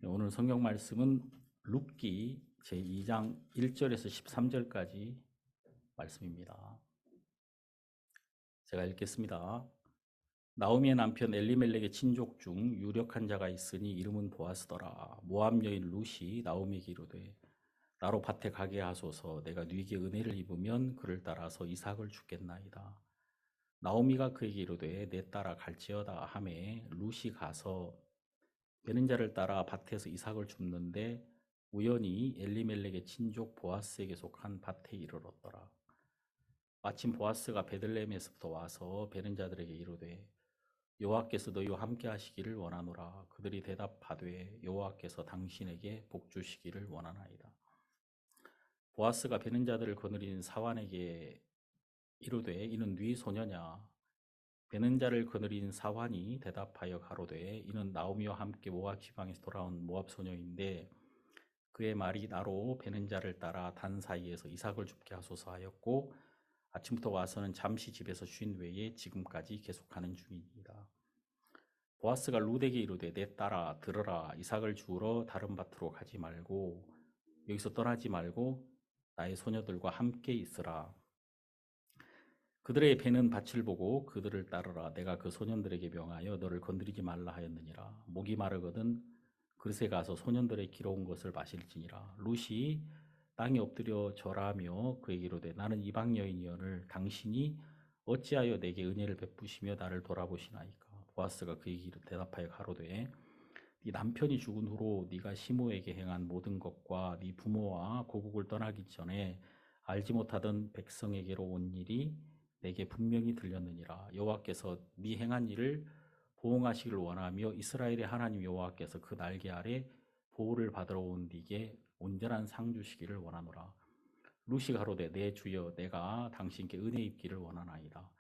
오늘 성경 말씀은 룻기 제2장 1절에서 13절까지 말씀입니다. 제가 읽겠습니다. 나오미의 남편 엘리멜렉의 친족 중 유력한 자가 있으니 이름은 보아스더라. 모압 여인 룻이 나오미에게 이르되 나로 밭에 가게 하소서. 내가 네게 은혜를 입으면 그를 따라서 이삭을 주겠나이다. 나오미가 그에게 이르되 내 따라 갈지어다 하매 룻이 가서 베는 자를 따라 밭에서 이삭을 줍는데 우연히 엘리멜렉의 친족 보아스에게 속한 밭에 이르렀더라. 마침 보아스가 베들레헴에서부터 와서 베는 자들에게 이르되 여호와께서 너희와 함께 하시기를 원하노라. 그들이 대답하되 여호와께서 당신에게 복 주시기를 원하나이다. 보아스가 베는 자들을 거느린 사환에게 이르되 이는 네 소녀냐? 베는 자를 거느린 사환이 대답하여 가로되 이는 나오미와 함께 모압 지방에서 돌아온 모압 소녀인데 그의 말이 나로 베는 자를 따라 단 사이에서 이삭을 줍게 하소서 하였고 아침부터 와서는 잠시 집에서 쉰 외에 지금까지 계속하는 중이니이다. 보아스가 룻에게 이르되 내 딸아 들으라. 이삭을 주우러 다른 밭으로 가지 말고 여기서 떠나지 말고 나의 소녀들과 함께 있으라. 그들의 베는 밭을 보고 그들을 따르라. 내가 그 소년들에게 명하여 너를 건드리지 말라 하였느니라. 목이 마르거든 그릇에 가서 소년들의 기러운 것을 마실지니라. 룻이 땅에 엎드려 절하며 그에게 이르되 나는 이방 여인이여를 당신이 어찌하여 내게 은혜를 베푸시며 나를 돌아보시나이까. 보아스가 그에게 대답하여 가로되 네 남편이 죽은 후로 네가 시므에게 행한 모든 것과 네 부모와 고국을 떠나기 전에 알지 못하던 백성에게로 온 일이 내게 분명히 들렸느니라. 여호와께서 네 행한 일을 보응하시기를 원하며 이스라엘의 하나님 여호와께서 그 날개 아래 보호를 받으러 온 네게 온전한 상 주시기를 원하노라. 룻이 가로되 내 주여 내가 당신께 은혜 입기를 원하나이다.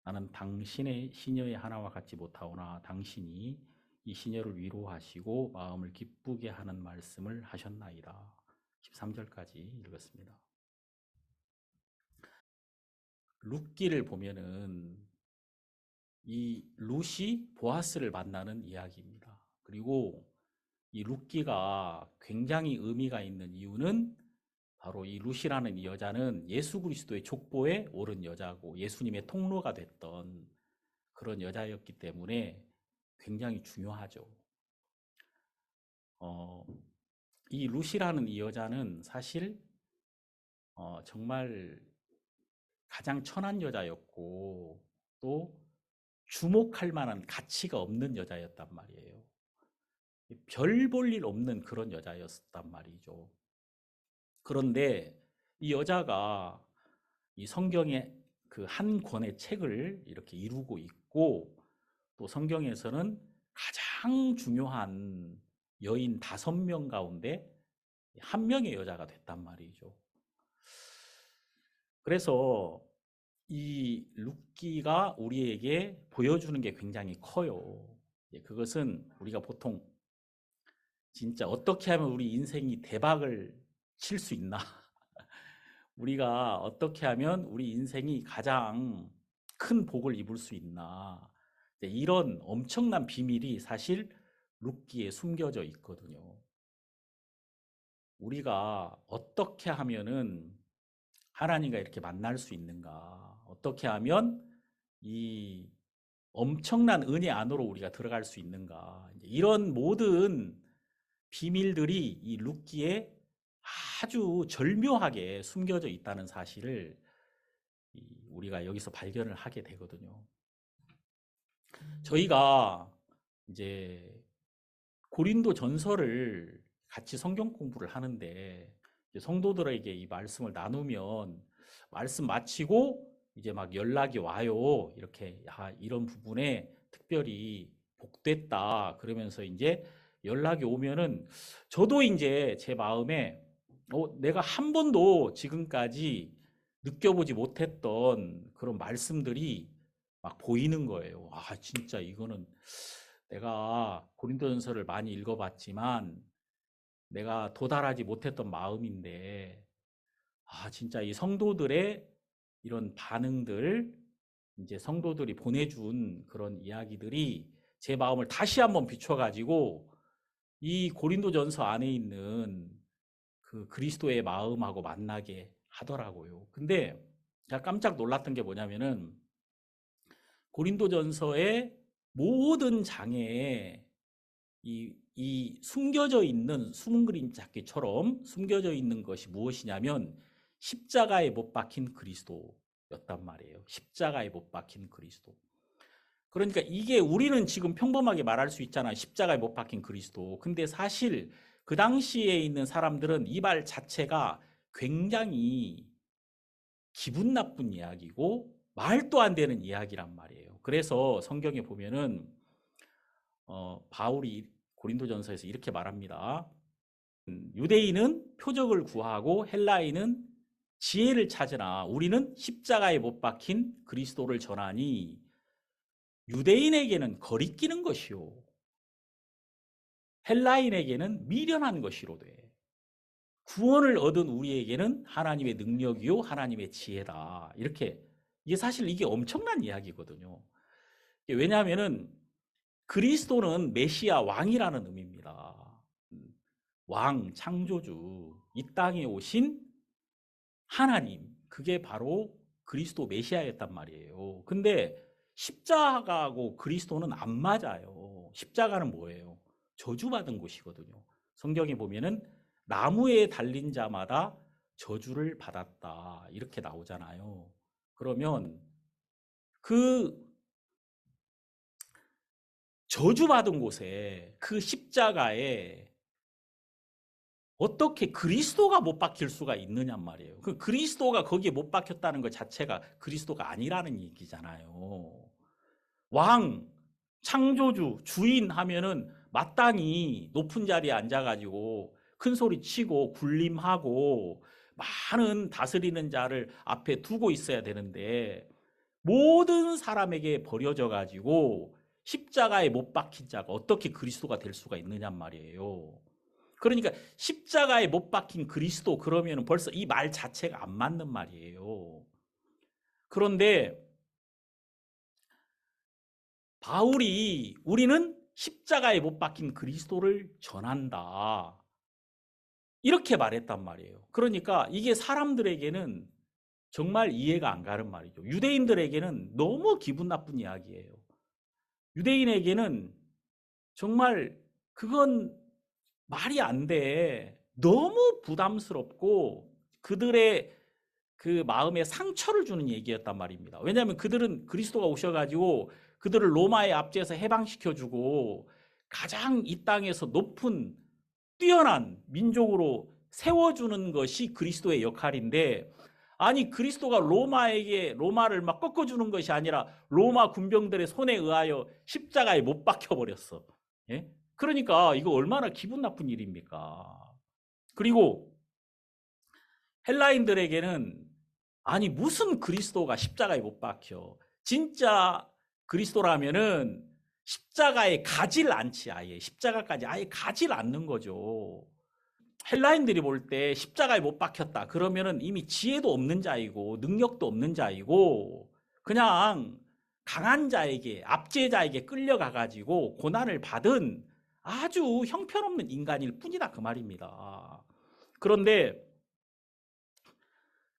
나는 당신의 시녀의 하나와 같지 못하오나 당신이 이 시녀를 위로하시고 마음을 기쁘게 하는 말씀을 하셨나이다. 13절까지 읽었습니다. 룻기를 보면은 이 룻이 보아스를 만나는 이야기입니다. 그리고 이 룻기가 굉장히 의미가 있는 이유는 바로 이 룻이라는 이 여자는 예수 그리스도의 족보에 오른 여자고 예수님의 통로가 됐던 그런 여자였기 때문에 굉장히 중요하죠. 이 룻이라는 이 여자는 사실 정말 가장 천한 여자였고 또 주목할 만한 가치가 없는 여자였단 말이에요. 별 볼 일 없는 그런 여자였단 말이죠. 그런데 이 여자가 이 성경의 그 한 권의 책을 이렇게 이루고 있고 또 성경에서는 가장 중요한 여인 5명 가운데 한 명의 여자가 됐단 말이죠. 그래서 이 룻기가 우리에게 보여주는 게 굉장히 커요. 그것은 우리가 보통 진짜 어떻게 하면 우리 인생이 대박을 칠 수 있나? 우리가 어떻게 하면 우리 인생이 가장 큰 복을 입을 수 있나? 이런 엄청난 비밀이 사실 룻기에 숨겨져 있거든요. 우리가 어떻게 하면은 하나님과 이렇게 만날 수 있는가? 어떻게 하면 이 엄청난 은혜 안으로 우리가 들어갈 수 있는가? 이런 모든 비밀들이 이 룻기에 아주 절묘하게 숨겨져 있다는 사실을 우리가 여기서 발견을 하게 되거든요. 저희가 이제 고린도 전서를 같이 성경 공부를 하는데 성도들에게 이 말씀을 나누면 말씀 마치고 이제 막 연락이 와요. 이렇게 이런 부분에 특별히 복됐다 그러면서 이제 연락이 오면은 저도 이제 제 마음에 내가 한 번도 지금까지 느껴보지 못했던 그런 말씀들이 막 보이는 거예요. 진짜 이거는 내가 고린도전서를 많이 읽어봤지만 내가 도달하지 못했던 마음인데 진짜 이 성도들의 이런 반응들 이제 성도들이 보내준 그런 이야기들이 제 마음을 다시 한번 비춰가지고 이 고린도전서 안에 있는 그 그리스도의 마음하고 만나게 하더라고요. 근데 제가 깜짝 놀랐던 게 뭐냐면은 고린도전서의 모든 장에 이 숨겨져 있는 숨은 그림 찾기처럼 숨겨져 있는 것이 무엇이냐면 십자가에 못 박힌 그리스도였단 말이에요. 십자가에 못 박힌 그리스도. 그러니까 이게 우리는 지금 평범하게 말할 수 있잖아요. 십자가에 못 박힌 그리스도. 근데 사실 그 당시에 있는 사람들은 이 말 자체가 굉장히 기분 나쁜 이야기고 말도 안 되는 이야기란 말이에요. 그래서 성경에 보면은 바울이 고린도전서에서 이렇게 말합니다. 유대인은 표적을 구하고 헬라인은 지혜를 찾으나 우리는 십자가에 못 박힌 그리스도를 전하니 유대인에게는 거리끼는 것이요 헬라인에게는 미련한 것이로되 구원을 얻은 우리에게는 하나님의 능력이요 하나님의 지혜다. 이게 사실 이게 엄청난 이야기거든요. 왜냐하면은 그리스도는 메시아 왕이라는 의미입니다. 왕, 창조주, 이 땅에 오신 하나님, 그게 바로 그리스도 메시아였단 말이에요. 근데 십자가하고 그리스도는 안 맞아요. 십자가는 뭐예요? 저주받은 곳이거든요. 성경에 보면은 나무에 달린 자마다 저주를 받았다. 이렇게 나오잖아요. 그러면 그 저주받은 곳에 그 십자가에 어떻게 그리스도가 못 박힐 수가 있느냔 말이에요. 그 그리스도가 거기에 못 박혔다는 것 자체가 그리스도가 아니라는 얘기잖아요. 왕, 창조주, 주인 하면은 마땅히 높은 자리에 앉아가지고 큰 소리 치고 군림하고 많은 다스리는 자를 앞에 두고 있어야 되는데 모든 사람에게 버려져 가지고 십자가에 못 박힌 자가 어떻게 그리스도가 될 수가 있느냔 말이에요. 그러니까 십자가에 못 박힌 그리스도 그러면 벌써 이 말 자체가 안 맞는 말이에요. 그런데 바울이 우리는 십자가에 못 박힌 그리스도를 전한다. 이렇게 말했단 말이에요. 그러니까 이게 사람들에게는 정말 이해가 안 가는 말이죠. 유대인들에게는 너무 기분 나쁜 이야기예요. 유대인에게는 정말 그건 말이 안 돼. 너무 부담스럽고 그들의 그 마음에 상처를 주는 얘기였단 말입니다. 왜냐하면 그들은 그리스도가 오셔가지고 그들을 로마의 압제에서 해방시켜주고 가장 이 땅에서 높은 뛰어난 민족으로 세워주는 것이 그리스도의 역할인데 아니 그리스도가 로마를 막 꺾어주는 것이 아니라 로마 군병들의 손에 의하여 십자가에 못 박혀버렸어. 예? 그러니까 이거 얼마나 기분 나쁜 일입니까? 그리고 헬라인들에게는 아니 무슨 그리스도가 십자가에 못 박혀. 진짜 그리스도라면은 십자가에 가질 않지 아예. 십자가까지 아예 가질 않는 거죠. 헬라인들이 볼 때 십자가에 못 박혔다. 그러면은 이미 지혜도 없는 자이고 능력도 없는 자이고 그냥 강한 자에게 압제자에게 끌려가 가지고 고난을 받은 아주 형편없는 인간일 뿐이다 그 말입니다. 그런데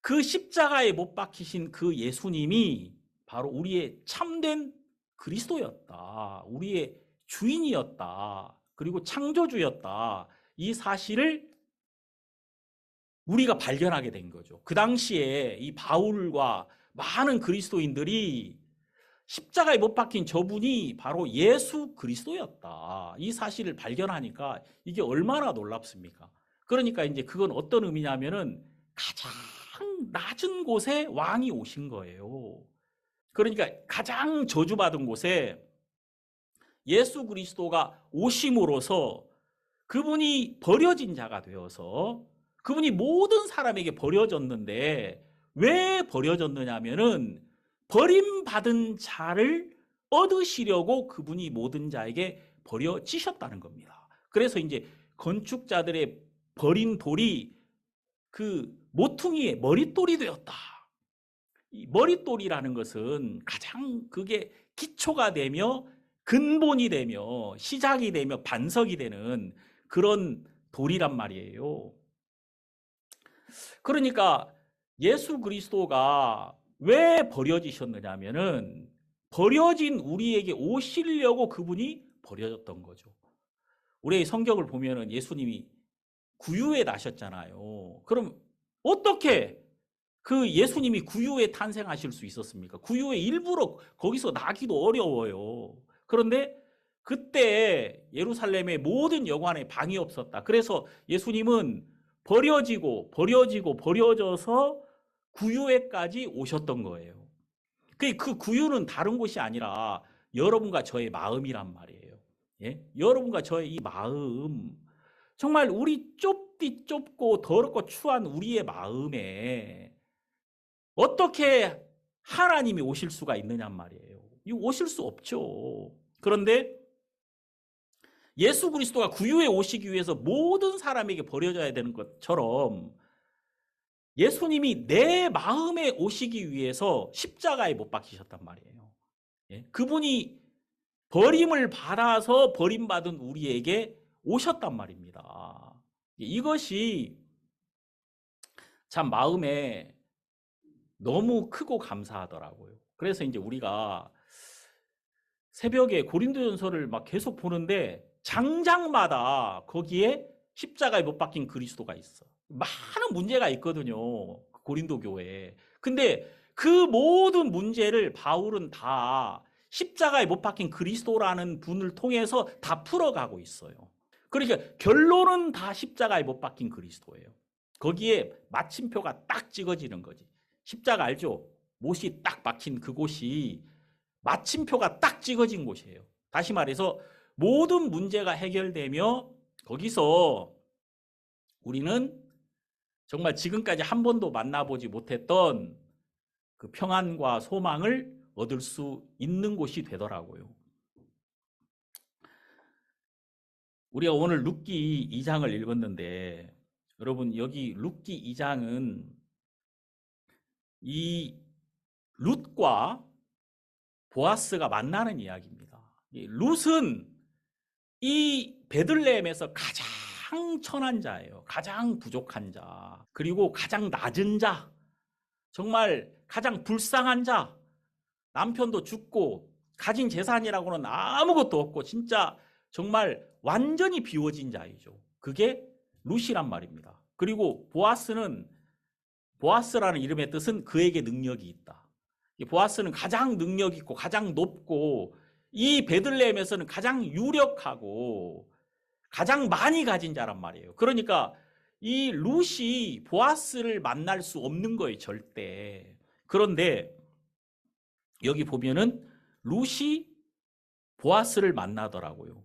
그 십자가에 못 박히신 그 예수님이 바로 우리의 참된 그리스도였다. 우리의 주인이었다. 그리고 창조주였다. 이 사실을 우리가 발견하게 된 거죠. 그 당시에 이 바울과 많은 그리스도인들이 십자가에 못 박힌 저분이 바로 예수 그리스도였다. 이 사실을 발견하니까 이게 얼마나 놀랍습니까? 그러니까 이제 그건 어떤 의미냐면은 가장 낮은 곳에 왕이 오신 거예요. 그러니까 가장 저주받은 곳에 예수 그리스도가 오심으로써 그분이 버려진 자가 되어서 그분이 모든 사람에게 버려졌는데 왜 버려졌느냐면은 버림받은 자를 얻으시려고 그분이 모든 자에게 버려지셨다는 겁니다. 그래서 이제 건축자들의 버린 돌이 그 모퉁이의 머릿돌이 되었다. 이 머릿돌이라는 것은 가장 그게 기초가 되며 근본이 되며 시작이 되며 반석이 되는 그런 돌이란 말이에요. 그러니까 예수 그리스도가 왜 버려지셨느냐면은 버려진 우리에게 오시려고 그분이 버려졌던 거죠. 우리 성경을 보면은 예수님이 구유에 나셨잖아요. 그럼 어떻게 그 예수님이 구유에 탄생하실 수 있었습니까? 구유에 일부러 거기서 나기도 어려워요. 그런데 그때 예루살렘의 모든 여관에 방이 없었다. 그래서 예수님은 버려져서 구유에까지 오셨던 거예요. 그 구유는 다른 곳이 아니라 여러분과 저의 마음이란 말이에요. 예? 여러분과 저의 이 마음, 정말 우리 좁고 더럽고 추한 우리의 마음에 어떻게 하나님이 오실 수가 있느냐 말이에요. 이 오실 수 없죠. 그런데 예수 그리스도가 구유에 오시기 위해서 모든 사람에게 버려져야 되는 것처럼 예수님이 내 마음에 오시기 위해서 십자가에 못 박히셨단 말이에요. 예? 그분이 버림을 받아서 버림받은 우리에게 오셨단 말입니다. 이것이 참 마음에 너무 크고 감사하더라고요. 그래서 이제 우리가 새벽에 고린도전서를 막 계속 보는데 장장마다 거기에 십자가에 못 박힌 그리스도가 있어. 많은 문제가 있거든요. 고린도 교회에. 근데 그 모든 문제를 바울은 다 십자가에 못 박힌 그리스도라는 분을 통해서 다 풀어가고 있어요. 그러니까 결론은 다 십자가에 못 박힌 그리스도예요. 거기에 마침표가 딱 찍어지는 거지. 십자가 알죠? 못이 딱 박힌 그곳이 마침표가 딱 찍어진 곳이에요. 다시 말해서 모든 문제가 해결되며 거기서 우리는 정말 지금까지 한 번도 만나보지 못했던 그 평안과 소망을 얻을 수 있는 곳이 되더라고요. 우리가 오늘 룻기 2장을 읽었는데 여러분 여기 룻기 2장은 이 룻과 보아스가 만나는 이야기입니다. 룻은 이 베들레헴에서 가장 천한 자예요. 가장 부족한 자. 그리고 가장 낮은 자. 정말 가장 불쌍한 자. 남편도 죽고 가진 재산이라고는 아무것도 없고 진짜 정말 완전히 비워진 자이죠. 그게 룻이란 말입니다. 그리고 보아스라는 이름의 뜻은 그에게 능력이 있다. 보아스는 가장 능력 있고 가장 높고 이 베들레헴에서는 가장 유력하고 가장 많이 가진 자란 말이에요. 그러니까 이 룻이 보아스를 만날 수 없는 거예요, 절대. 그런데 여기 보면은 룻이 보아스를 만나더라고요.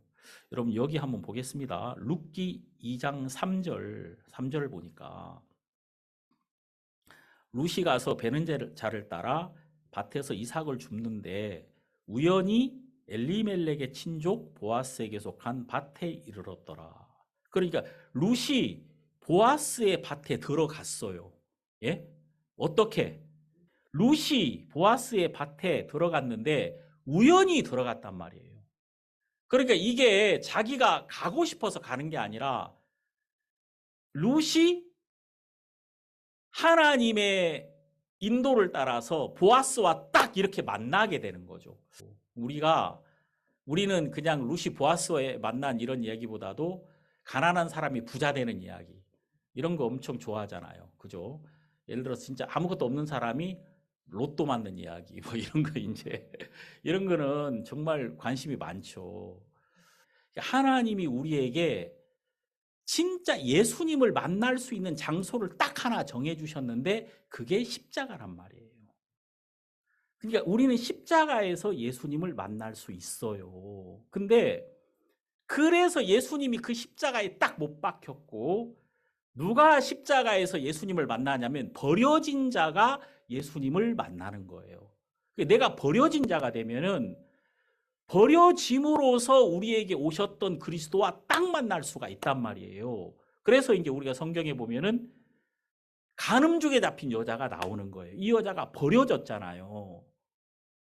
여러분 여기 한번 보겠습니다. 룻기 2장 3절을 보니까 룻이 가서 베는 자를 따라 밭에서 이삭을 줍는데 우연히 엘리멜렉의 친족 보아스에게 속한 밭에 이르렀더라. 그러니까 룻이 보아스의 밭에 들어갔어요. 예? 어떻게? 룻이 보아스의 밭에 들어갔는데 우연히 들어갔단 말이에요. 그러니까 이게 자기가 가고 싶어서 가는 게 아니라 룻이 하나님의 인도를 따라서 보아스와 딱 이렇게 만나게 되는 거죠. 우리는 그냥 룻이 보아스와 만난 이런 이야기보다도 가난한 사람이 부자 되는 이야기 이런 거 엄청 좋아하잖아요. 그죠? 예를 들어서 진짜 아무것도 없는 사람이 로또 맞는 이야기 뭐 이런 거 이제 이런 거는 정말 관심이 많죠. 하나님이 우리에게 진짜 예수님을 만날 수 있는 장소를 딱 하나 정해주셨는데 그게 십자가란 말이에요. 그러니까 우리는 십자가에서 예수님을 만날 수 있어요. 근데 그래서 예수님이 그 십자가에 딱 못 박혔고 누가 십자가에서 예수님을 만나냐면 버려진 자가 예수님을 만나는 거예요. 내가 버려진 자가 되면은 버려짐으로써 우리에게 오셨던 그리스도와 딱 만날 수가 있단 말이에요. 그래서 이제 우리가 성경에 보면은 간음죽에 잡힌 여자가 나오는 거예요. 이 여자가 버려졌잖아요.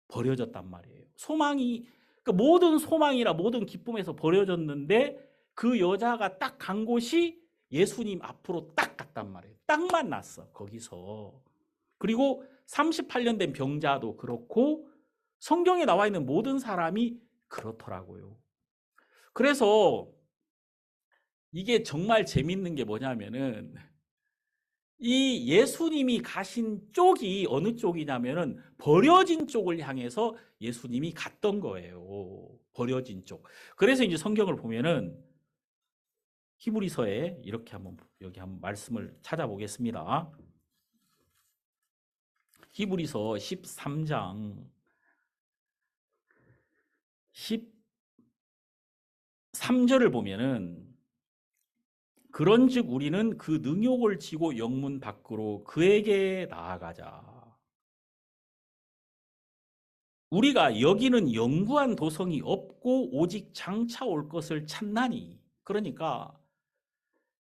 버려졌단 말이에요. 그러니까 모든 소망이나 모든 기쁨에서 버려졌는데 그 여자가 딱 간 곳이 예수님 앞으로 딱 갔단 말이에요. 딱 만났어, 거기서. 그리고 38년 된 병자도 그렇고 성경에 나와 있는 모든 사람이 그렇더라고요. 그래서 이게 정말 재밌는 게 뭐냐면은 이 예수님이 가신 쪽이 어느 쪽이냐면은 버려진 쪽을 향해서 예수님이 갔던 거예요. 버려진 쪽. 그래서 이제 성경을 보면은 히브리서에 이렇게 한번 여기 한번 말씀을 찾아보겠습니다. 히브리서 13장 13절을 보면은 그런즉 우리는 그 능욕을 지고 영문 밖으로 그에게 나아가자. 우리가 여기는 영구한 도성이 없고 오직 장차 올 것을 찾나니. 그러니까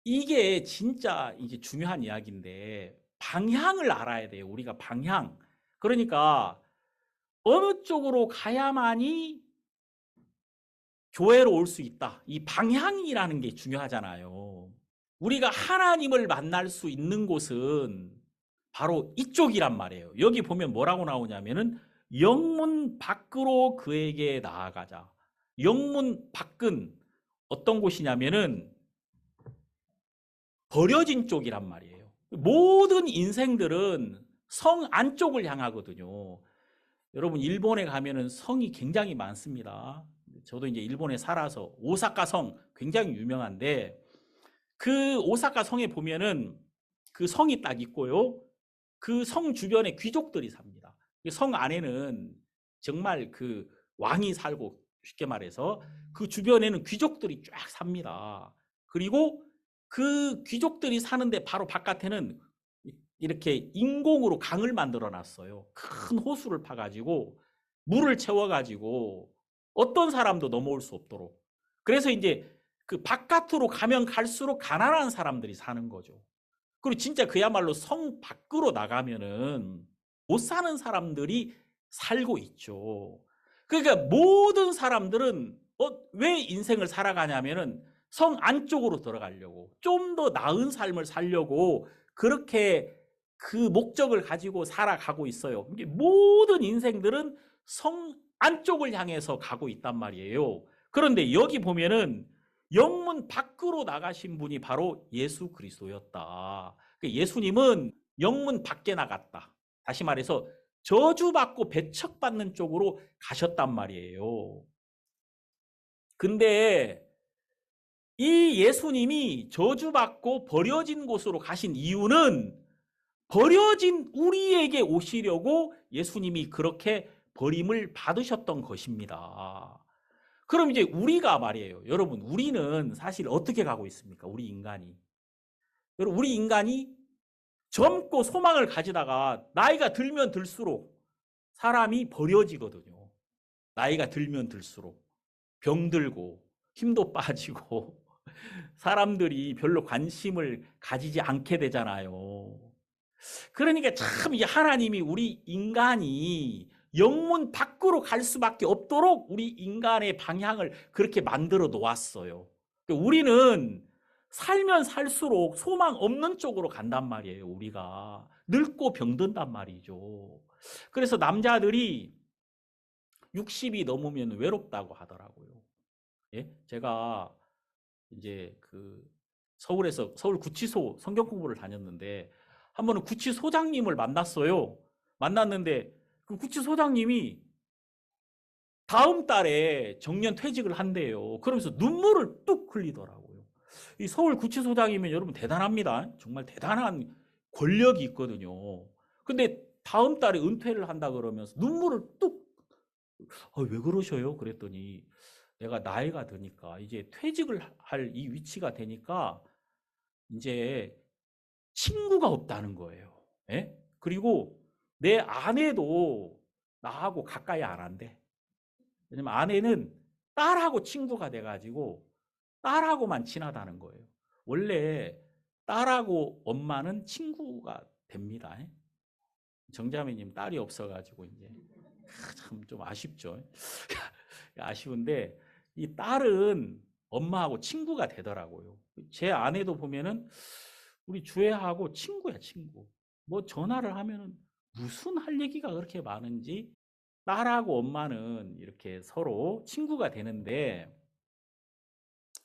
이게 진짜 이제 중요한 이야기인데 방향을 알아야 돼요. 우리가 방향. 그러니까 어느 쪽으로 가야만이 교회로 올 수 있다. 이 방향이라는 게 중요하잖아요. 우리가 하나님을 만날 수 있는 곳은 바로 이쪽이란 말이에요. 여기 보면 뭐라고 나오냐면은 영문 밖으로 그에게 나아가자. 영문 밖은 어떤 곳이냐면은 버려진 쪽이란 말이에요. 모든 인생들은 성 안쪽을 향하거든요. 여러분 일본에 가면은 성이 굉장히 많습니다. 저도 이제 일본에 살아서 오사카 성 굉장히 유명한데 그 오사카 성에 보면은 그 성이 딱 있고요. 그 성 주변에 귀족들이 삽니다. 성 안에는 정말 그 왕이 살고 쉽게 말해서 그 주변에는 귀족들이 쫙 삽니다. 그리고 그 귀족들이 사는데 바로 바깥에는 이렇게 인공으로 강을 만들어 놨어요. 큰 호수를 파가지고 물을 채워가지고 어떤 사람도 넘어올 수 없도록. 그래서 이제 그 바깥으로 가면 갈수록 가난한 사람들이 사는 거죠. 그리고 진짜 그야말로 성 밖으로 나가면은 못 사는 사람들이 살고 있죠. 그러니까 모든 사람들은 왜 인생을 살아가냐면은 성 안쪽으로 들어가려고 좀 더 나은 삶을 살려고 그렇게 그 목적을 가지고 살아가고 있어요. 모든 인생들은 성 안쪽을 향해서 가고 있단 말이에요. 그런데 여기 보면은 영문 밖으로 나가신 분이 바로 예수 그리스도였다. 예수님은 영문 밖에 나갔다. 다시 말해서 저주받고 배척받는 쪽으로 가셨단 말이에요. 근데 이 예수님이 저주받고 버려진 곳으로 가신 이유는 버려진 우리에게 오시려고 예수님이 그렇게 버림을 받으셨던 것입니다. 그럼 이제 우리가 말이에요. 여러분, 우리는 사실 어떻게 가고 있습니까? 우리 인간이. 여러분, 우리 인간이 젊고 소망을 가지다가 나이가 들면 들수록 사람이 버려지거든요. 나이가 들면 들수록 병들고 힘도 빠지고 사람들이 별로 관심을 가지지 않게 되잖아요. 그러니까 참 이제 하나님이 우리 인간이 영문 밖으로 갈 수밖에 없도록 우리 인간의 방향을 그렇게 만들어 놓았어요. 우리는 살면 살수록 소망 없는 쪽으로 간단 말이에요. 우리가 늙고 병든단 말이죠. 그래서 남자들이 60이 넘으면 외롭다고 하더라고요. 예? 제가 이제 그 서울에서 서울 구치소 성경 공부를 다녔는데 한 번은 구치소장님을 만났어요. 만났는데 그 구치소장님이 다음 달에 정년 퇴직을 한대요. 그러면서 눈물을 뚝 흘리더라고요. 이 서울 구치소장이면 여러분 대단합니다. 정말 대단한 권력이 있거든요. 근데 다음 달에 은퇴를 한다 그러면서 눈물을 뚝, 왜 그러셔요? 그랬더니 내가 나이가 드니까 이제 퇴직을 할 이 위치가 되니까 이제 친구가 없다는 거예요. 예? 그리고 내 아내도 나하고 가까이 안 한대. 왜냐면 아내는 딸하고 친구가 돼가지고 딸하고만 친하다는 거예요. 원래 딸하고 엄마는 친구가 됩니다. 정자매님 딸이 없어가지고 이제 참 좀 아쉽죠. 아쉬운데 이 딸은 엄마하고 친구가 되더라고요. 제 아내도 보면은 우리 주애하고 친구야, 친구. 뭐 전화를 하면은 무슨 할 얘기가 그렇게 많은지 딸하고 엄마는 이렇게 서로 친구가 되는데,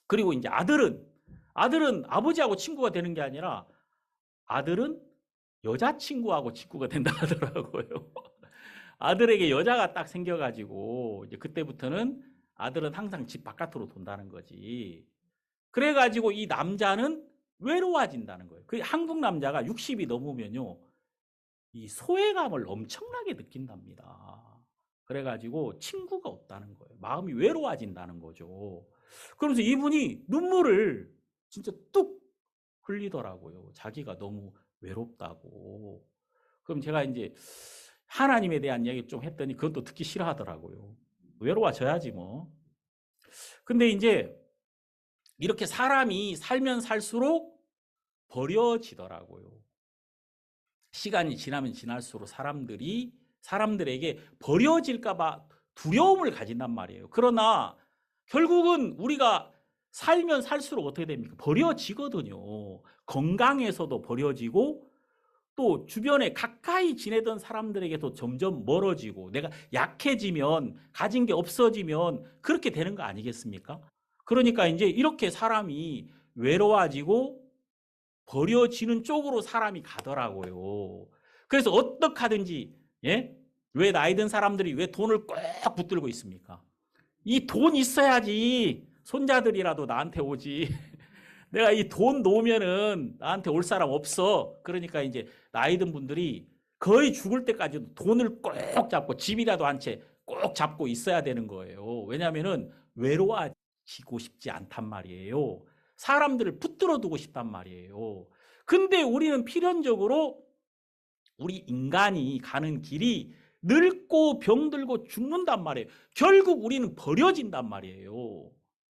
그리고 이제 아들은 아버지하고 친구가 되는 게 아니라 아들은 여자친구하고 친구가 된다 하더라고요. 아들에게 여자가 딱 생겨가지고 이제 그때부터는 아들은 항상 집 바깥으로 돈다는 거지. 그래가지고 이 남자는 외로워진다는 거예요. 그 한국 남자가 60이 넘으면요, 이 소외감을 엄청나게 느낀답니다. 그래가지고 친구가 없다는 거예요. 마음이 외로워진다는 거죠. 그러면서 이분이 눈물을 진짜 뚝 흘리더라고요. 자기가 너무 외롭다고. 그럼 제가 이제 하나님에 대한 이야기 좀 했더니 그것도 듣기 싫어하더라고요. 외로워져야지 뭐. 근데 이제 이렇게 사람이 살면 살수록 버려지더라고요. 시간이 지나면 지날수록 사람들에게 버려질까봐 두려움을 가진단 말이에요. 그러나 결국은 우리가 살면 살수록 어떻게 됩니까? 버려지거든요. 건강에서도 버려지고, 또 주변에 가까이 지내던 사람들에게도 점점 멀어지고, 내가 약해지면, 가진 게 없어지면 그렇게 되는 거 아니겠습니까? 그러니까 이제 이렇게 사람이 외로워지고 버려지는 쪽으로 사람이 가더라고요. 그래서 어떻게 하든지, 예? 왜 나이 든 사람들이 왜 돈을 꼭 붙들고 있습니까? 이 돈 있어야지 손자들이라도 나한테 오지. 내가 이 돈 놓으면은 나한테 올 사람 없어. 그러니까 이제 나이 든 분들이 거의 죽을 때까지도 돈을 꼭 잡고, 집이라도 한 채 꼭 잡고 있어야 되는 거예요. 왜냐면은 외로워지고 싶지 않단 말이에요. 사람들을 붙들어 두고 싶단 말이에요. 근데 우리는 필연적으로 우리 인간이 가는 길이 늙고 병들고 죽는단 말이에요. 결국 우리는 버려진단 말이에요.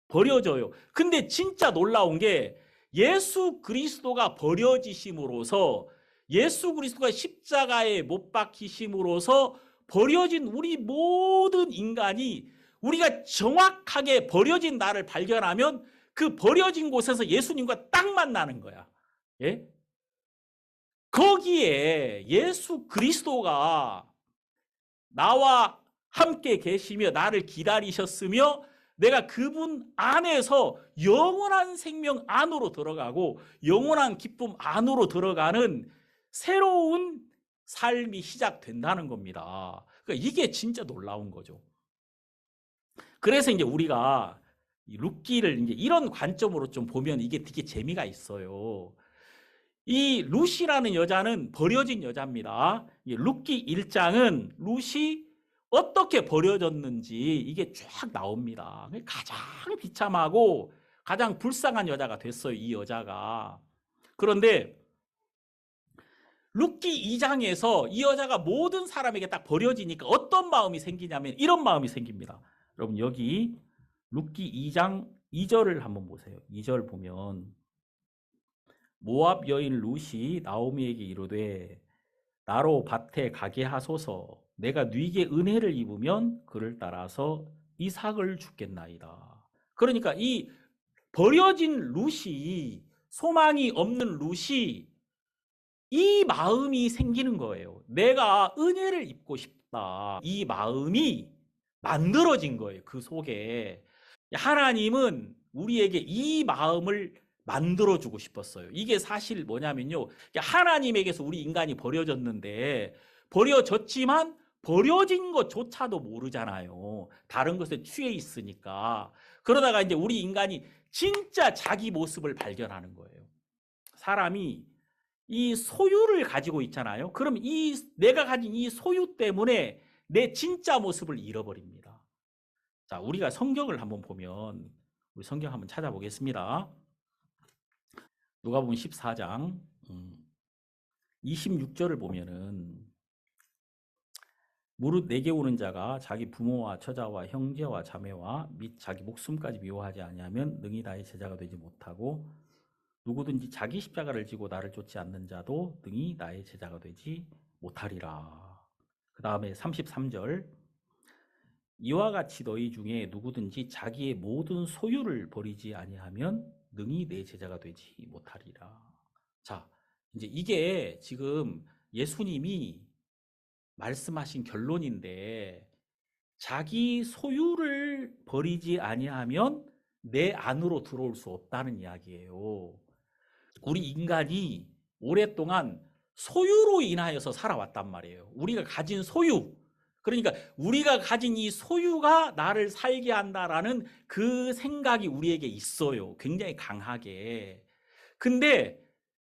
버려져요. 근데 진짜 놀라운 게, 예수 그리스도가 버려지심으로써, 예수 그리스도가 십자가에 못 박히심으로써 버려진 우리 모든 인간이, 우리가 정확하게 버려진 나를 발견하면 그 버려진 곳에서 예수님과 딱 만나는 거야. 예? 거기에 예수 그리스도가 나와 함께 계시며 나를 기다리셨으며, 내가 그분 안에서 영원한 생명 안으로 들어가고 영원한 기쁨 안으로 들어가는 새로운 삶이 시작된다는 겁니다. 그러니까 이게 진짜 놀라운 거죠. 그래서 이제 우리가 룻기를 이제 이런 관점으로 좀 보면 이게 되게 재미가 있어요. 이 룻이라는 여자는 버려진 여자입니다. 룻기 1장은 룻이 어떻게 버려졌는지 이게 쫙 나옵니다. 가장 비참하고 가장 불쌍한 여자가 됐어요, 이 여자가. 그런데 룻기 2장에서 이 여자가 모든 사람에게 딱 버려지니까 어떤 마음이 생기냐면 이런 마음이 생깁니다. 여러분, 여기 룻기 2장 2절을 한번 보세요. 2절 보면, 모압 여인 룻이 나오미에게 이르되 나로 밭에 가게 하소서. 내가 네게 은혜를 입으면 그를 따라서 이삭을 주겠나이다. 그러니까 이 버려진 룻이, 소망이 없는 룻이 이 마음이 생기는 거예요. 내가 은혜를 입고 싶다. 이 마음이 만들어진 거예요, 그 속에. 하나님은 우리에게 이 마음을 만들어주고 싶었어요. 이게 사실 뭐냐면요, 하나님에게서 우리 인간이 버려졌는데, 버려졌지만 버려진 것조차도 모르잖아요. 다른 것에 취해 있으니까. 그러다가 이제 우리 인간이 진짜 자기 모습을 발견하는 거예요. 사람이 이 소유를 가지고 있잖아요. 그럼 이 내가 가진 이 소유 때문에 내 진짜 모습을 잃어버립니다. 자, 우리가 성경을 한번 보면, 우리 성경 한번 찾아보겠습니다. 누가복음 14장 26절을 보면은, 무릇 내게 오는 자가 자기 부모와 처자와 형제와 자매와 및 자기 목숨까지 미워하지 아니하면 능히 나의 제자가 되지 못하고, 누구든지 자기 십자가를 지고 나를 쫓지 않는 자도 능히 나의 제자가 되지 못하리라. 그 다음에 33절, 이와 같이 너희 중에 누구든지 자기의 모든 소유를 버리지 아니하면 능히 내 제자가 되지 못하리라. 자, 이제 이게 지금 예수님이 말씀하신 결론인데, 자기 소유를 버리지 아니하면 내 안으로 들어올 수 없다는 이야기예요. 우리 인간이 오랫동안 소유로 인하여서 살아왔단 말이에요. 우리가 가진 소유. 그러니까 우리가 가진 이 소유가 나를 살게 한다라는 그 생각이 우리에게 있어요. 굉장히 강하게. 근데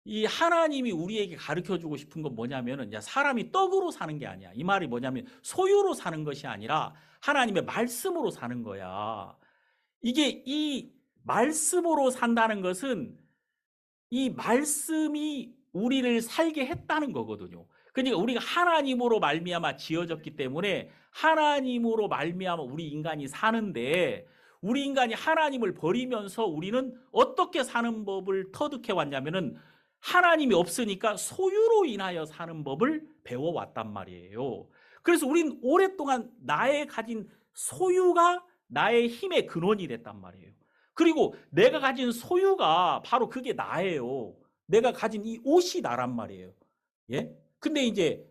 이 하나님이 우리에게 가르쳐 주고 싶은 건 뭐냐면은, 야, 사람이 떡으로 사는 게 아니야. 이 말이 뭐냐면 소유로 사는 것이 아니라 하나님의 말씀으로 사는 거야. 이게 이 말씀으로 산다는 것은 이 말씀이 우리를 살게 했다는 거거든요. 그러니까 우리가 하나님으로 말미암아 지어졌기 때문에 하나님으로 말미암아 우리 인간이 사는데, 우리 인간이 하나님을 버리면서 우리는 어떻게 사는 법을 터득해 왔냐면은 하나님이 없으니까 소유로 인하여 사는 법을 배워왔단 말이에요. 그래서 우리는 오랫동안 나의 가진 소유가 나의 힘의 근원이 됐단 말이에요. 그리고 내가 가진 소유가 바로 그게 나예요. 내가 가진 이 옷이 나란 말이에요. 예? 근데 이제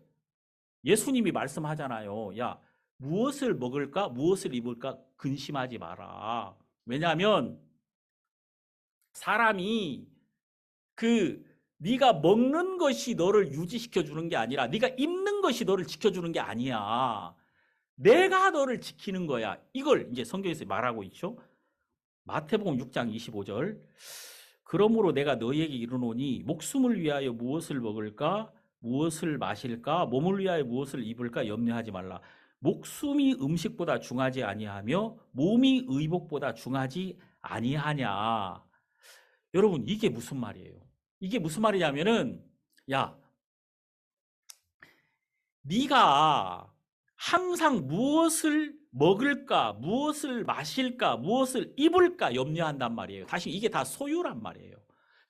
예수님이 말씀하잖아요. 야, 무엇을 먹을까? 무엇을 입을까? 근심하지 마라. 왜냐하면 사람이 네가 먹는 것이 너를 유지시켜 주는 게 아니라 네가 입는 것이 너를 지켜주는 게 아니야. 내가 너를 지키는 거야. 이걸 이제 성경에서 말하고 있죠. 마태복음 6장 25절. 그러므로 내가 너희에게 이르노니 목숨을 위하여 무엇을 먹을까? 무엇을 마실까? 몸을 위하여 무엇을 입을까? 염려하지 말라. 목숨이 음식보다 중하지 아니하며 몸이 의복보다 중하지 아니하냐. 여러분, 이게 무슨 말이에요? 이게 무슨 말이냐면은, 야, 네가 항상 무엇을 먹을까, 무엇을 마실까, 무엇을 입을까 염려한단 말이에요. 다시 이게 다 소유란 말이에요.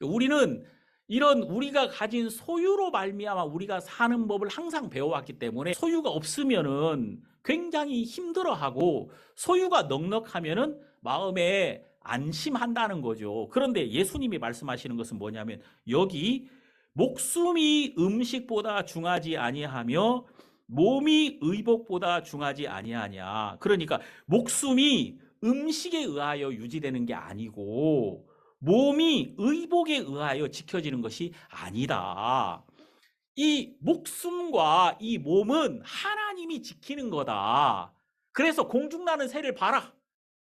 우리는 이런 우리가 가진 소유로 말미암아 우리가 사는 법을 항상 배워왔기 때문에, 소유가 없으면은 굉장히 힘들어하고 소유가 넉넉하면은 마음에 안심한다는 거죠. 그런데 예수님이 말씀하시는 것은 뭐냐면, 여기 목숨이 음식보다 중하지 아니하며 몸이 의복보다 중하지 아니하냐. 그러니까 목숨이 음식에 의하여 유지되는 게 아니고 몸이 의복에 의하여 지켜지는 것이 아니다. 이 목숨과 이 몸은 하나님이 지키는 거다. 그래서 공중나는 새를 봐라.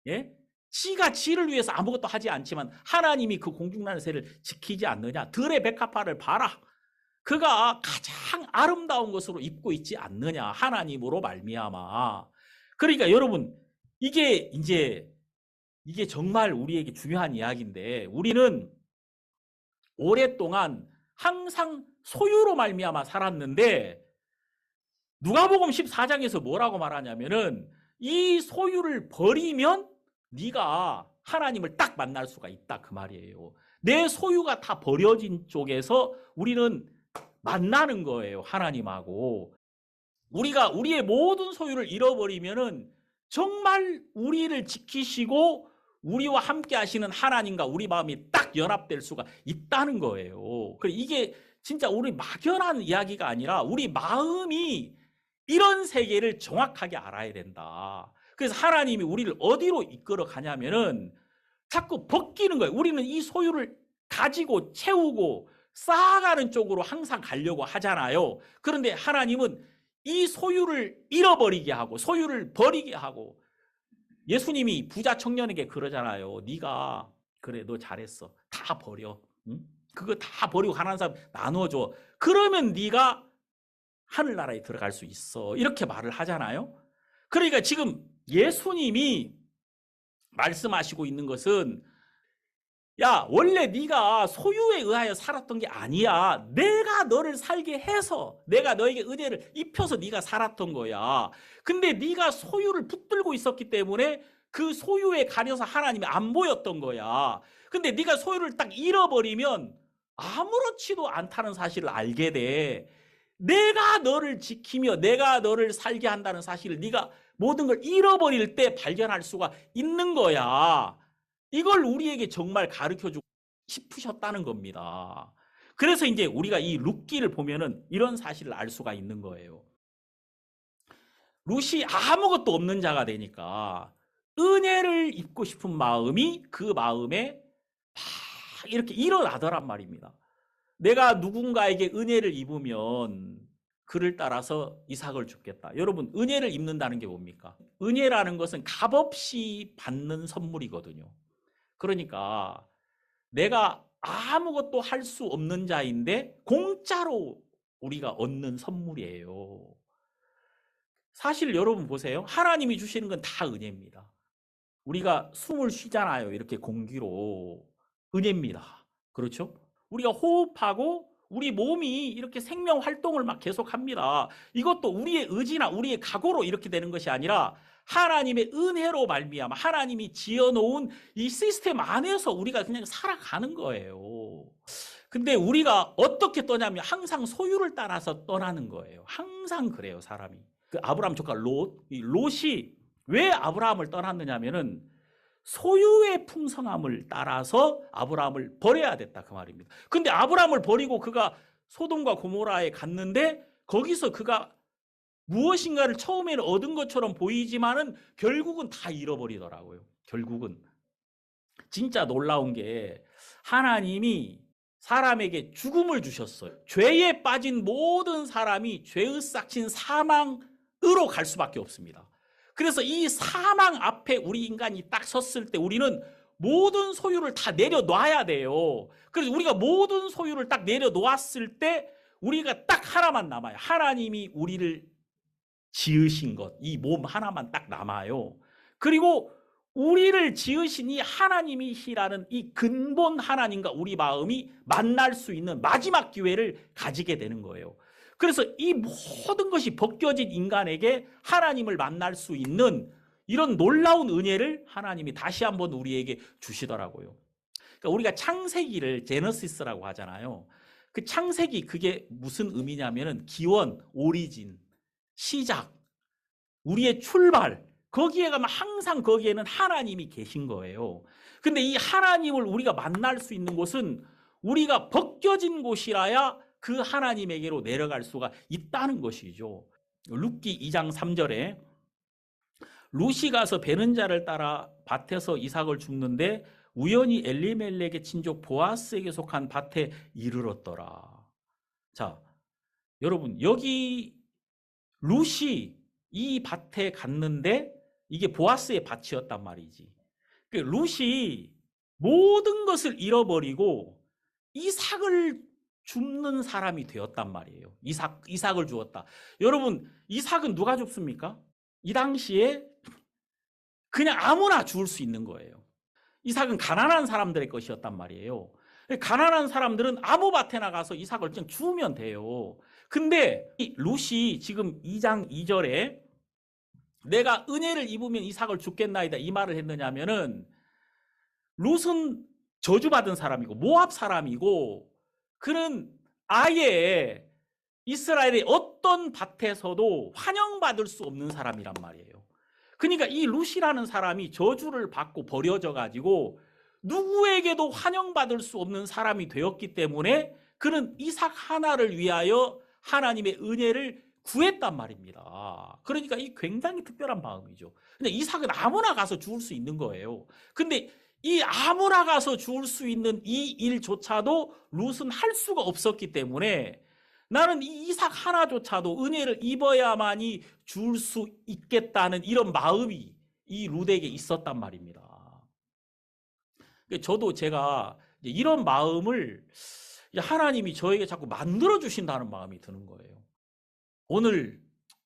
예? 지가 지를 위해서 아무것도 하지 않지만 하나님이 그 공중나는 새를 지키지 않느냐. 들의 백합화를 봐라. 그가 가장 아름다운 것으로 입고 있지 않느냐. 하나님으로 말미암아. 그러니까 여러분, 이게 정말 우리에게 중요한 이야기인데, 우리는 오랫동안 항상 소유로 말미암아 살았는데, 누가복음 14장에서 뭐라고 말하냐면은, 이 소유를 버리면 네가 하나님을 딱 만날 수가 있다, 그 말이에요. 내 소유가 다 버려진 쪽에서 우리는 만나는 거예요, 하나님하고. 우리가 우리의 모든 소유를 잃어버리면은 정말 우리를 지키시고 우리와 함께 하시는 하나님과 우리 마음이 딱 연합될 수가 있다는 거예요. 이게 진짜 우리 막연한 이야기가 아니라 우리 마음이 이런 세계를 정확하게 알아야 된다. 그래서 하나님이 우리를 어디로 이끌어 가냐면은 자꾸 벗기는 거예요. 우리는 이 소유를 가지고 채우고 쌓아가는 쪽으로 항상 가려고 하잖아요. 그런데 하나님은 이 소유를 잃어버리게 하고 소유를 버리게 하고, 예수님이 부자 청년에게 그러잖아요. 네가 그래, 너 잘했어. 다 버려. 응? 그거 다 버리고 가난한 사람 나눠줘. 그러면 네가 하늘나라에 들어갈 수 있어. 이렇게 말을 하잖아요. 그러니까 지금 예수님이 말씀하시고 있는 것은, 야, 원래 네가 소유에 의하여 살았던 게 아니야. 내가 너를 살게 해서, 내가 너에게 은혜를 입혀서 네가 살았던 거야. 근데 네가 소유를 붙들고 있었기 때문에 그 소유에 가려서 하나님이 안 보였던 거야. 근데 네가 소유를 딱 잃어버리면 아무렇지도 않다는 사실을 알게 돼. 내가 너를 지키며 내가 너를 살게 한다는 사실을 네가 모든 걸 잃어버릴 때 발견할 수가 있는 거야. 이걸 우리에게 정말 가르쳐주고 싶으셨다는 겁니다. 그래서 이제 우리가 이 룻기를 보면은 이런 사실을 알 수가 있는 거예요. 룻이 아무것도 없는 자가 되니까 은혜를 입고 싶은 마음이 그 마음에 막 이렇게 일어나더란 말입니다. 내가 누군가에게 은혜를 입으면 그를 따라서 이삭을 줍겠다. 여러분, 은혜를 입는다는 게 뭡니까? 은혜라는 것은 값없이 받는 선물이거든요. 그러니까 내가 아무것도 할 수 없는 자인데 공짜로 우리가 얻는 선물이에요. 사실 여러분 보세요. 하나님이 주시는 건 다 은혜입니다. 우리가 숨을 쉬잖아요. 이렇게 공기로. 은혜입니다. 그렇죠? 우리가 호흡하고 우리 몸이 이렇게 생명 활동을 막 계속합니다. 이것도 우리의 의지나 우리의 각오로 이렇게 되는 것이 아니라 하나님의 은혜로 말미암아 하나님이 지어놓은 이 시스템 안에서 우리가 그냥 살아가는 거예요. 근데 우리가 어떻게 떠냐면 항상 소유를 따라서 떠나는 거예요. 항상 그래요, 사람이. 그 아브라함 조카 롯, 이 롯이 왜 아브라함을 떠났느냐면은 소유의 풍성함을 따라서 아브라함을 버려야 됐다 그 말입니다. 근데 아브라함을 버리고 그가 소돔과 고모라에 갔는데 거기서 그가 무엇인가를 처음에는 얻은 것처럼 보이지만은 결국은 다 잃어버리더라고요. 결국은 진짜 놀라운 게 하나님이 사람에게 죽음을 주셨어요. 죄에 빠진 모든 사람이 죄의 싹친 사망으로 갈 수밖에 없습니다. 그래서 이 사망 앞에 우리 인간이 딱 섰을 때 우리는 모든 소유를 다 내려놔야 돼요. 그래서 우리가 모든 소유를 딱 내려놓았을 때 우리가 딱 하나만 남아요. 하나님이 우리를 지으신 것, 이 몸 하나만 딱 남아요. 그리고 우리를 지으신 이 하나님이시라는 이 근본 하나님과 우리 마음이 만날 수 있는 마지막 기회를 가지게 되는 거예요. 그래서 이 모든 것이 벗겨진 인간에게 하나님을 만날 수 있는 이런 놀라운 은혜를 하나님이 다시 한번 우리에게 주시더라고요. 그러니까 우리가 창세기를 제너시스라고 하잖아요. 그 창세기 그게 무슨 의미냐면은 기원, 오리진, 시작, 우리의 출발, 거기에 가면 항상 거기에는 하나님이 계신 거예요. 근데 이 하나님을 우리가 만날 수 있는 곳은 우리가 벗겨진 곳이라야 그 하나님에게로 내려갈 수가 있다는 것이죠. 룻기 2장 3절에 룻이 가서 베는 자를 따라 밭에서 이삭을 줍는데 우연히 엘리멜렉의 친족 보아스에게 속한 밭에 이르렀더라. 자, 여러분 여기 룻이 이 밭에 갔는데 이게 보아스의 밭이었단 말이지. 룻이 모든 것을 잃어버리고 이삭을 줍는 사람이 되었단 말이에요. 이삭을 주었다. 여러분, 이삭은 누가 줍습니까? 이 당시에 그냥 아무나 줄 수 있는 거예요. 이삭은 가난한 사람들의 것이었단 말이에요. 가난한 사람들은 아무 밭에 나가서 이삭을 그냥 주우면 돼요. 근데 이 룻이 지금 2장 2절에 내가 은혜를 입으면 이삭을 줍겠나이다 이 말을 했느냐면은 룻은 저주받은 사람이고 모압 사람이고 그는 아예 이스라엘의 어떤 밭에서도 환영받을 수 없는 사람이란 말이에요. 그러니까 이 룻이라는 사람이 저주를 받고 버려져 가지고 누구에게도 환영받을 수 없는 사람이 되었기 때문에 그는 이삭 하나를 위하여 하나님의 은혜를 구했단 말입니다. 그러니까 이 굉장히 특별한 마음이죠. 근데 이삭은 아무나 가서 죽을 수 있는 거예요. 근데 이 아무나 가서 죽을 수 있는 이 일조차도 룻은 할 수가 없었기 때문에 나는 이 이삭 하나조차도 은혜를 입어야만이 줄 수 있겠다는 이런 마음이 이 룻에게 있었단 말입니다. 저도 제가 이런 마음을 하나님이 저에게 자꾸 만들어 주신다는 마음이 드는 거예요. 오늘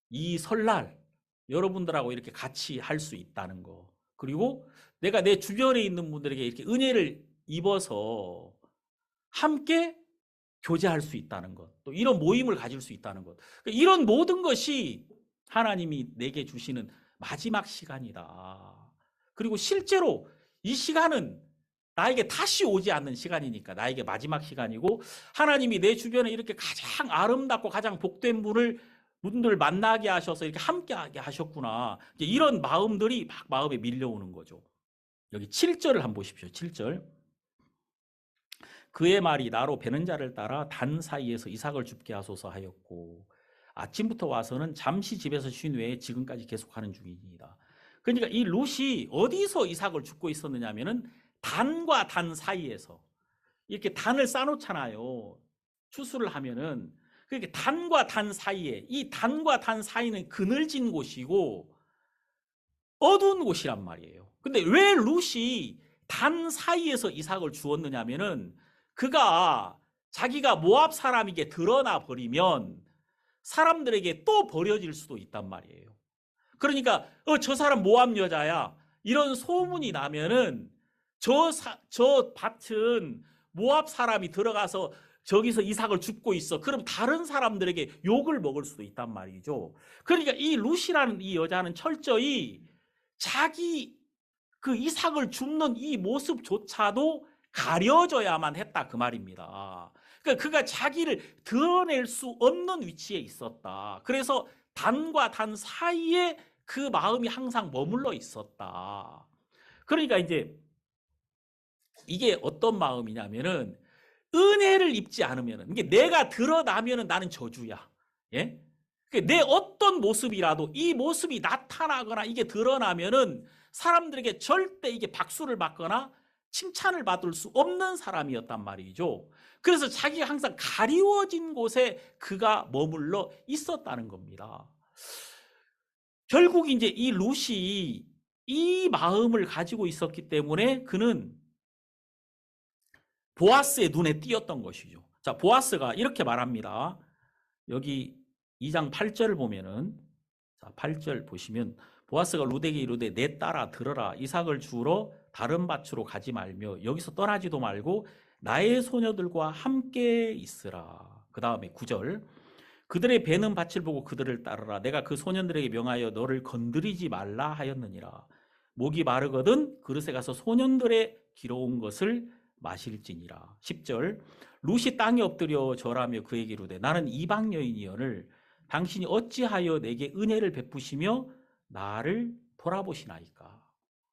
이 설날 여러분들하고 이렇게 같이 할 수 있다는 거, 그리고 내가 내 주변에 있는 분들에게 이렇게 은혜를 입어서 함께 교제할 수 있다는 것, 또 이런 모임을 가질 수 있다는 것, 이런 모든 것이 하나님이 내게 주시는 마지막 시간이다. 그리고 실제로 이 시간은 나에게 다시 오지 않는 시간이니까 나에게 마지막 시간이고, 하나님이 내 주변에 이렇게 가장 아름답고 가장 복된 분을 분들 만나게 하셔서 이렇게 함께하게 하셨구나. 이제 이런 마음들이 막 마음에 밀려오는 거죠. 여기 7절을 한번 보십시오. 7절. 그의 말이 나로 베는 자를 따라 단 사이에서 이삭을 줍게 하소서 하였고 아침부터 와서는 잠시 집에서 쉰 외에 지금까지 계속하는 중이니이다. 그러니까 이 롯이 어디서 이삭을 줍고 있었느냐 하면은 단과 단 사이에서 이렇게 단을 쌓아놓잖아요. 추수를 하면은 그렇게 단과 단 사이에 이 단과 단 사이는 그늘진 곳이고 어두운 곳이란 말이에요. 근데 왜 롯이 단 사이에서 이삭을 주었느냐면은 그가 자기가 모압 사람에게 드러나 버리면 사람들에게 또 버려질 수도 있단 말이에요. 그러니까 저 사람 모압 여자야 이런 소문이 나면은 저 밭은 모압 사람이 들어가서 저기서 이삭을 줍고 있어. 그럼 다른 사람들에게 욕을 먹을 수도 있단 말이죠. 그러니까 이 룻이라는 이 여자는 철저히 자기 그 이삭을 줍는 이 모습조차도 가려져야만 했다 그 말입니다. 그러니까 그가 자기를 드러낼 수 없는 위치에 있었다. 그래서 단과 단 사이에 그 마음이 항상 머물러 있었다. 그러니까 이제 이게 어떤 마음이냐면은 은혜를 입지 않으면은 이게 내가 드러나면은 나는 저주야. 예? 내 어떤 모습이라도 이 모습이 나타나거나 이게 드러나면은 사람들에게 절대 이게 박수를 받거나 칭찬을 받을 수 없는 사람이었단 말이죠. 그래서 자기가 항상 가리워진 곳에 그가 머물러 있었다는 겁니다. 결국 이제 이 룻이 이 마음을 가지고 있었기 때문에 그는 보아스의 눈에 띄었던 것이죠. 자, 보아스가 이렇게 말합니다. 여기 2장 8절을 보면은, 자, 8절 보시면 보아스가 룻에게 이르되 내 딸아 들어라 이삭을 주우러 다른 밭으로 가지 말며 여기서 떠나지도 말고 나의 소녀들과 함께 있으라. 그 다음에 9절 그들의 배는 밭을 보고 그들을 따르라. 내가 그 소년들에게 명하여 너를 건드리지 말라 하였느니라. 목이 마르거든 그릇에 가서 소년들의 기러운 것을 마실지니라. 10절 룻이 땅에 엎드려 절하며 그에게 이르되 나는 이방 여인이여를 당신이 어찌하여 내게 은혜를 베푸시며 나를 돌아보시나이까.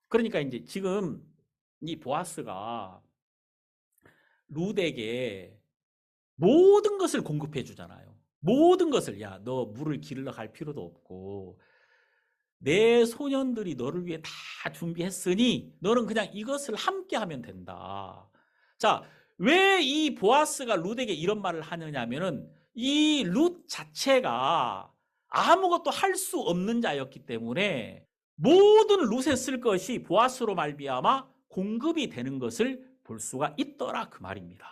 그러니까 이제 지금 이 보아스가 룻에게 모든 것을 공급해 주잖아요. 모든 것을 야, 너 물을 기르러 갈 필요도 없고 내 소년들이 너를 위해 다 준비했으니 너는 그냥 이것을 함께 하면 된다. 자, 왜 이 보아스가 룻에게 이런 말을 하느냐면은 이 룻 자체가 아무것도 할 수 없는 자였기 때문에 모든 룻에 쓸 것이 보아스로 말미암아 공급이 되는 것을 볼 수가 있더라 그 말입니다.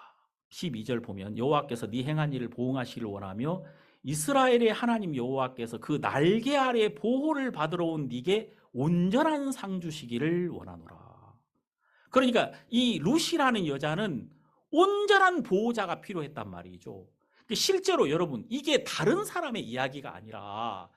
12절 보면 여호와께서 네 행한 일을 보응하시기를 원하며 이스라엘의 하나님 여호와께서 그 날개 아래 보호를 받으러 온 네게 온전한 상 주시기를 원하노라. 그러니까 이 룻이라는 여자는 온전한 보호자가 필요했단 말이죠. 실제로 여러분 이게 다른 사람의 이야기가 아니라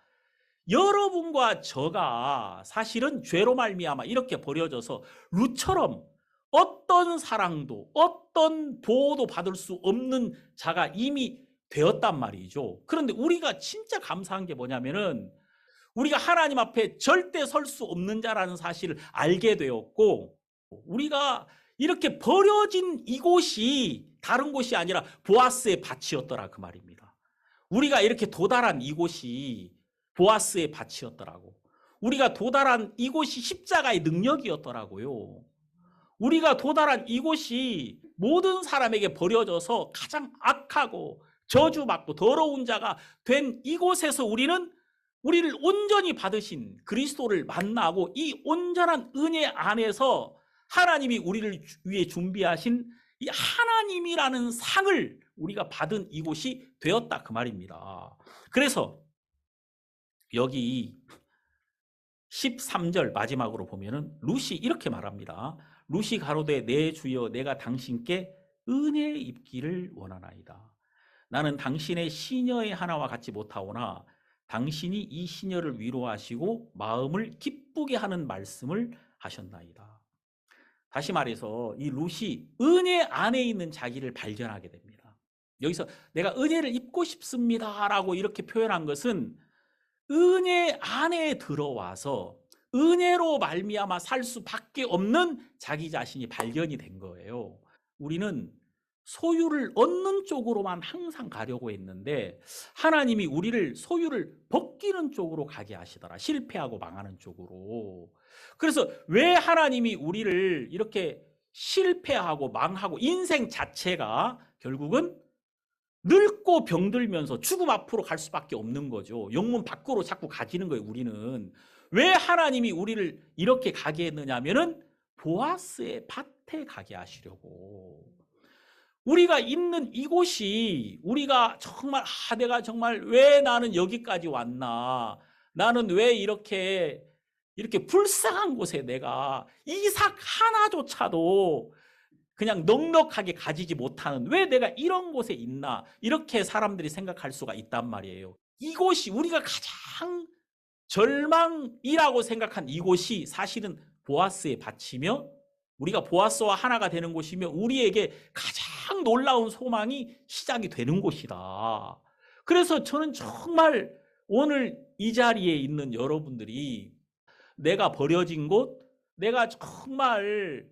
여러분과 저가 사실은 죄로 말미암아 이렇게 버려져서 룻처럼 어떤 사랑도 어떤 보호도 받을 수 없는 자가 이미 되었단 말이죠. 그런데 우리가 진짜 감사한 게 뭐냐면은 우리가 하나님 앞에 절대 설 수 없는 자라는 사실을 알게 되었고 우리가 이렇게 버려진 이곳이 다른 곳이 아니라 보아스의 밭이었더라 그 말입니다. 우리가 이렇게 도달한 이곳이 보아스의 밭이었더라고. 우리가 도달한 이곳이 십자가의 능력이었더라고요. 우리가 도달한 이곳이 모든 사람에게 버려져서 가장 악하고 저주받고 더러운 자가 된 이곳에서 우리를 온전히 받으신 그리스도를 만나고 이 온전한 은혜 안에서 하나님이 우리를 위해 준비하신 이 하나님이라는 상을 우리가 받은 이곳이 되었다 그 말입니다. 그래서 여기 13절 마지막으로 보면은 룻이 이렇게 말합니다. 룻이 가로되 내 주여 내가 당신께 은혜 입기를 원하나이다. 나는 당신의 시녀의 하나와 같지 못하오나 당신이 이 시녀를 위로하시고 마음을 기쁘게 하는 말씀을 하셨나이다. 다시 말해서 이 룻이 은혜 안에 있는 자기를 발견하게 됩니다. 여기서 내가 은혜를 입고 싶습니다라고 이렇게 표현한 것은 은혜 안에 들어와서 은혜로 말미암아 살 수밖에 없는 자기 자신이 발견이 된 거예요. 우리는 소유를 얻는 쪽으로만 항상 가려고 했는데 하나님이 우리를 소유를 벗기는 쪽으로 가게 하시더라. 실패하고 망하는 쪽으로. 그래서 왜 하나님이 우리를 이렇게 실패하고 망하고 인생 자체가 결국은 늙고 병들면서 죽음 앞으로 갈 수밖에 없는 거죠. 영문 밖으로 자꾸 가지는 거예요, 우리는. 왜 하나님이 우리를 이렇게 가게 했느냐면은 보아스의 밭에 가게 하시려고. 우리가 있는 이곳이 우리가 정말 내가 정말 왜 나는 여기까지 왔나? 나는 왜 이렇게 불쌍한 곳에 내가 이삭 하나조차도 그냥 넉넉하게 가지지 못하는 왜 내가 이런 곳에 있나 이렇게 사람들이 생각할 수가 있단 말이에요. 이곳이 우리가 가장 절망이라고 생각한 이곳이 사실은 보아스의 밭이며 우리가 보아스와 하나가 되는 곳이며 우리에게 가장 놀라운 소망이 시작이 되는 곳이다. 그래서 저는 정말 오늘 이 자리에 있는 여러분들이 내가 버려진 곳, 내가 정말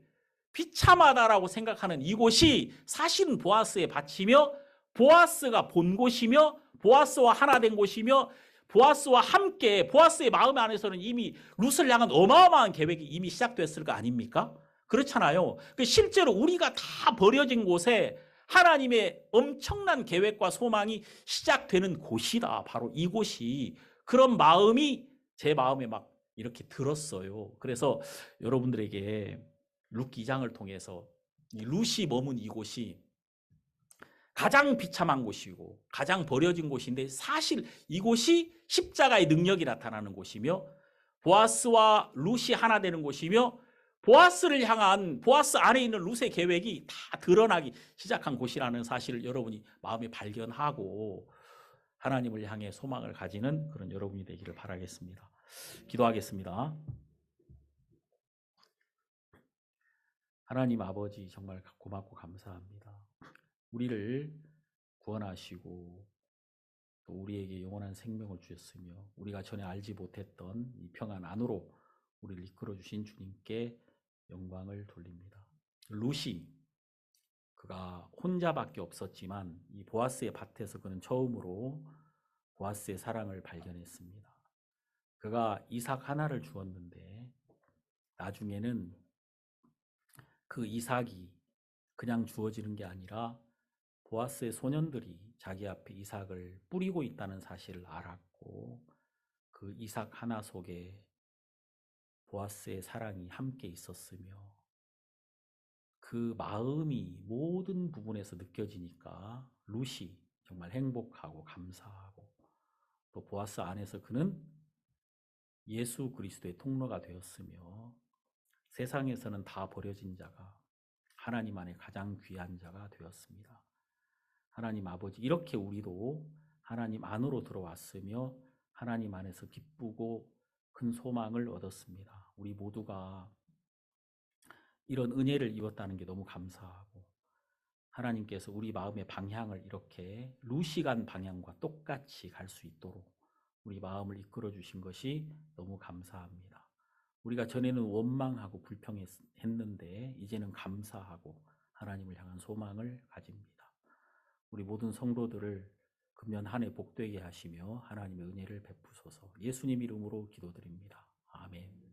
비참하다라고 생각하는 이곳이 사실은 보아스의 밭이며 보아스가 본 곳이며 보아스와 하나 된 곳이며 보아스와 함께 보아스의 마음 안에서는 이미 룻을 향한 어마어마한 계획이 이미 시작됐을 거 아닙니까? 그렇잖아요. 실제로 우리가 다 버려진 곳에 하나님의 엄청난 계획과 소망이 시작되는 곳이다. 바로 이곳이. 그런 마음이 제 마음에 막 이렇게 들었어요. 그래서 여러분들에게 룻 2장을 통해서 룻이 머문 이곳이 가장 비참한 곳이고 가장 버려진 곳인데 사실 이곳이 십자가의 능력이 나타나는 곳이며 보아스와 룻이 하나 되는 곳이며 보아스를 향한 보아스 안에 있는 룻의 계획이 다 드러나기 시작한 곳이라는 사실을 여러분이 마음에 발견하고 하나님을 향해 소망을 가지는 그런 여러분이 되기를 바라겠습니다. 기도하겠습니다. 하나님 아버지 정말 고맙고 감사합니다. 우리를 구원하시고 또 우리에게 영원한 생명을 주셨으며 우리가 전에 알지 못했던 이 평안 안으로 우리를 이끌어 주신 주님께 영광을 돌립니다. 룻이 그가 혼자밖에 없었지만 이 보아스의 밭에서 그는 처음으로 보아스의 사랑을 발견했습니다. 그가 이삭 하나를 주었는데 나중에는 그 이삭이 그냥 주어지는 게 아니라 보아스의 소년들이 자기 앞에 이삭을 뿌리고 있다는 사실을 알았고 그 이삭 하나 속에 보아스의 사랑이 함께 있었으며 그 마음이 모든 부분에서 느껴지니까 룻이 정말 행복하고 감사하고 또 보아스 안에서 그는 예수 그리스도의 통로가 되었으며 세상에서는 다 버려진 자가 하나님 안에 가장 귀한 자가 되었습니다. 하나님 아버지, 이렇게 우리도 하나님 안으로 들어왔으며 하나님 안에서 기쁘고 큰 소망을 얻었습니다. 우리 모두가 이런 은혜를 입었다는 게 너무 감사하고 하나님께서 우리 마음의 방향을 이렇게 룻이 간 방향과 똑같이 갈 수 있도록 우리 마음을 이끌어 주신 것이 너무 감사합니다. 우리가 전에는 원망하고 불평했는데 이제는 감사하고 하나님을 향한 소망을 가집니다. 우리 모든 성도들을 금년 한 해 복되게 하시며 하나님의 은혜를 베푸소서. 예수님 이름으로 기도드립니다. 아멘.